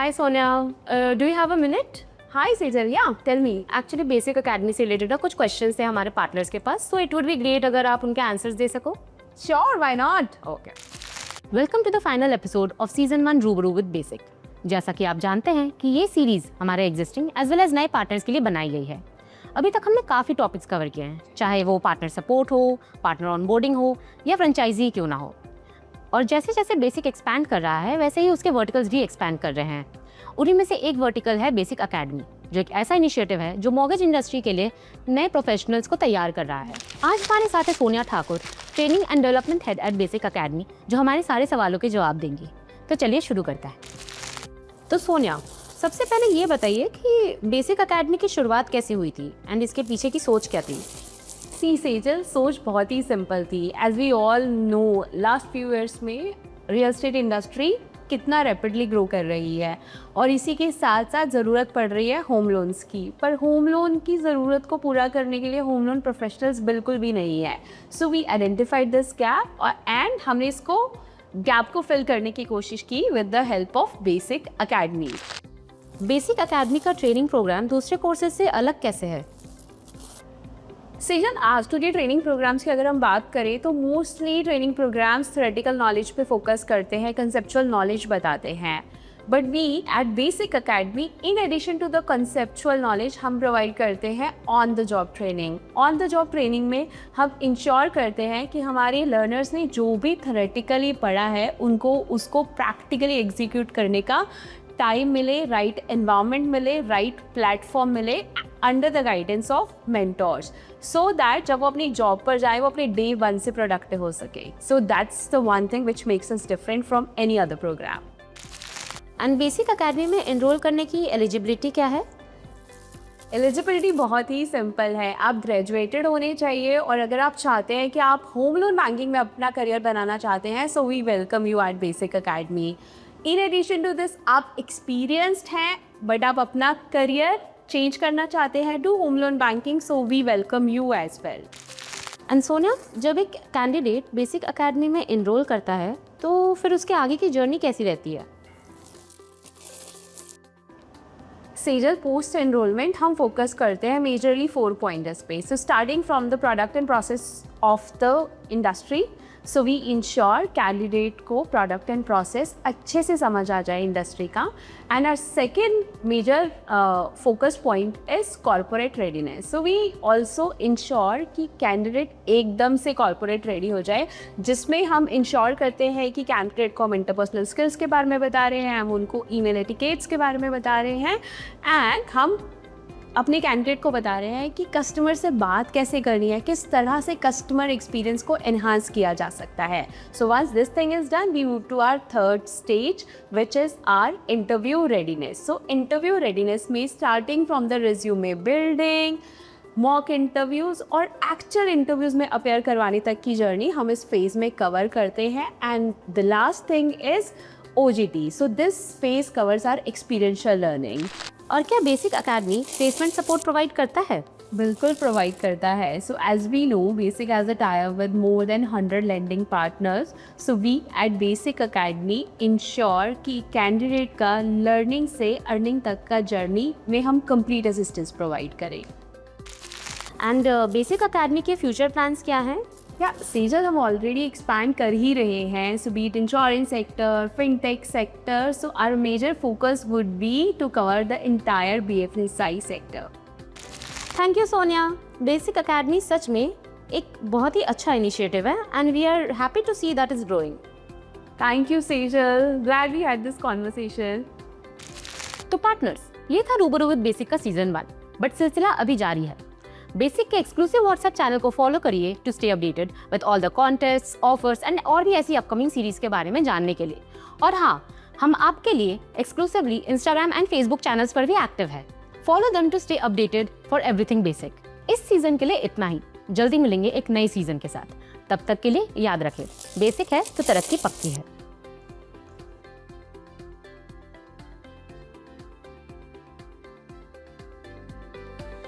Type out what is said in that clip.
Hi Sonia, do you have a minute? Hi Sejal, yeah, tell me. Actually basic academy से related ना कुछ questions थे हमारे partners के पास, so it would be great अगर आप उनके आंसर्स दे सको. Sure, why not? Okay. Welcome to the final episode of season 1 रूबरू विद बेसिक. जैसा कि आप जानते हैं कि ये सीरीज हमारे एग्जिस्टिंग एज वेल एज नए पार्टनर्स के लिए बनाई गई है. अभी तक हमने काफ़ी टॉपिक्स कवर किए हैं, चाहे वो पार्टनर सपोर्ट हो, पार्टनर ऑनबोर्डिंग हो या फ्रेंचाइजी क्यों ना हो. और जैसे जैसे बेसिक एक्सपैंड कर रहा है वैसे ही उसके वर्टिकल्स भी एक्सपैंड कर रहे हैं. उन्हीं में से एक वर्टिकल है बेसिक अकेडमी, जो एक ऐसा इनिशिएटिव है जो मॉर्गेज इंडस्ट्री के लिए नए प्रोफेशनल्स को तैयार कर रहा है. आज हमारे साथ है Sonia Thakur, training and development head at Basic academy, जो हमारे सारे सवालों के जवाब देंगी. तो चलिए शुरू करते हैं. तो सोनिया, सबसे पहले ये बताइए कि बेसिक अकेडमी की शुरुआत कैसे हुई थी एंड इसके पीछे की सोच क्या थी. सी सेजल, सोच बहुत ही सिंपल थी. As we all know, last few years में रियल एस्टेट इंडस्ट्री कितना रैपिडली ग्रो कर रही है और इसी के साथ साथ ज़रूरत पड़ रही है होम लोन्स की. पर होम लोन की ज़रूरत को पूरा करने के लिए होम लोन प्रोफेशनल्स बिल्कुल भी नहीं है. So we identified this gap and हमने इसको गैप को फिल करने की कोशिश की with the help of basic academy. Basic academy का ट्रेनिंग प्रोग्राम दूसरे कोर्सेज से अलग कैसे है. सेजन, आज टू डे ट्रेनिंग प्रोग्राम्स की अगर हम बात करें तो mostly training programs theoretical knowledge पे फोकस करते हैं, कंसेप्चुअल नॉलेज बताते हैं. But we at Basic Academy, in addition to the conceptual knowledge, हम प्रोवाइड करते हैं on the job training. On the job training में हम इंश्योर करते हैं कि हमारे लर्नर्स ने जो भी थ्योरेटिकली पढ़ा है उनको उसको प्रैक्टिकली एग्जीक्यूट करने का टाइम मिले, राइट एनवायरनमेंट मिले, राइट प्लेटफॉर्म मिले under the guidance of mentors, so that जब वो अपनी जॉब पर जाए वो अपने डे 1 से प्रोडक्टिव हो सके. So that's the one thing which makes us different from any other program. And Basic Academy में एनरोल करने की एलिजिबिलिटी क्या है. एलिजिबिलिटी बहुत ही सिंपल है. आप ग्रेजुएटेड होने चाहिए और अगर आप चाहते हैं कि आप होम लोन बैंकिंग में अपना करियर बनाना चाहते हैं, so we welcome you at Basic Academy. In addition to this, आप एक्सपीरियंस्ड हैं बट आप अपना करियर चेंज करना चाहते हैं to home loan banking, so we welcome you as well. And Sonia, जब एक कैंडिडेट बेसिक अकेडमी में एनरोल करता है तो फिर उसके आगे की जर्नी कैसी रहती है. सेजल, पोस्ट एनरोलमेंट हम फोकस करते हैं मेजरली 4 पॉइंट्स पे. So starting from the product and process of the industry, so we ensure candidate को प्रोडक्ट एंड प्रोसेस अच्छे से समझ आ जाए इंडस्ट्री का. And our second major focus point is corporate readiness. So we also ensure कि candidate एकदम से कॉर्पोरेट रेडी हो जाए, जिसमें हम इंश्योर करते हैं कि कैंडिडेट को हम इंटरपर्सनल स्किल्स के बारे में बता रहे हैं, हम उनको ईमेल एटिकेट्स के बारे में बता रहे हैं, एंड हम अपने कैंडिडेट को बता रहे हैं कि कस्टमर से बात कैसे करनी है, किस तरह से कस्टमर एक्सपीरियंस को एनहांस किया जा सकता है. So once this thing is done, we move to our third stage which is our interview readiness. So interview readiness में starting from the resume building, mock interviews और एक्चुअल इंटरव्यूज़ में appear करवाने तक की जर्नी हम इस phase में cover करते हैं. And the last thing is OJT. So this phase covers our experiential learning. और क्या Basic Academy placement support provide करता है. बिल्कुल प्रोवाइड करता है. So as we know, Basic as a tie with more than 100 lending partners. So we at Basic Academy ensure कि candidate का learning से अर्निंग तक का जर्नी में हम कंप्लीट असिस्टेंस प्रोवाइड करें. एंड बेसिक अकेडमी के फ्यूचर प्लान्स क्या हैं. या सेजल, हम ऑलरेडी एक्सपैंड कर ही रहे हैं. So be it insurance sector, fintech sector, so our major focus would be to cover the entire BFSI sector. Thank you Sonia. Basic academy सच में एक बहुत ही अच्छा इनिशिएटिव है and we are happy to see that is growing. Thank you Sejal, glad we had this conversation. तो partners, ये था रूबरू विद बेसिक का सीजन 1, बट सिलसिला अभी जारी है. बेसिक के एक्सक्लूसिव व्हाट्सएप चैनल को फॉलो करिए to stay updated with all the contests, offers and और भी ऐसी अपकमिंग सीरीज के बारे में जानने के लिए. और हाँ, हम आपके लिए exclusively Instagram and Facebook channels पर भी एक्टिव है. Follow them to stay updated for everything Basic. इस सीजन के लिए इतना ही. जल्दी मिलेंगे एक नए सीजन के साथ. तब तक के लिए याद रखें, बेसिक है तो तरक्की पक्की है.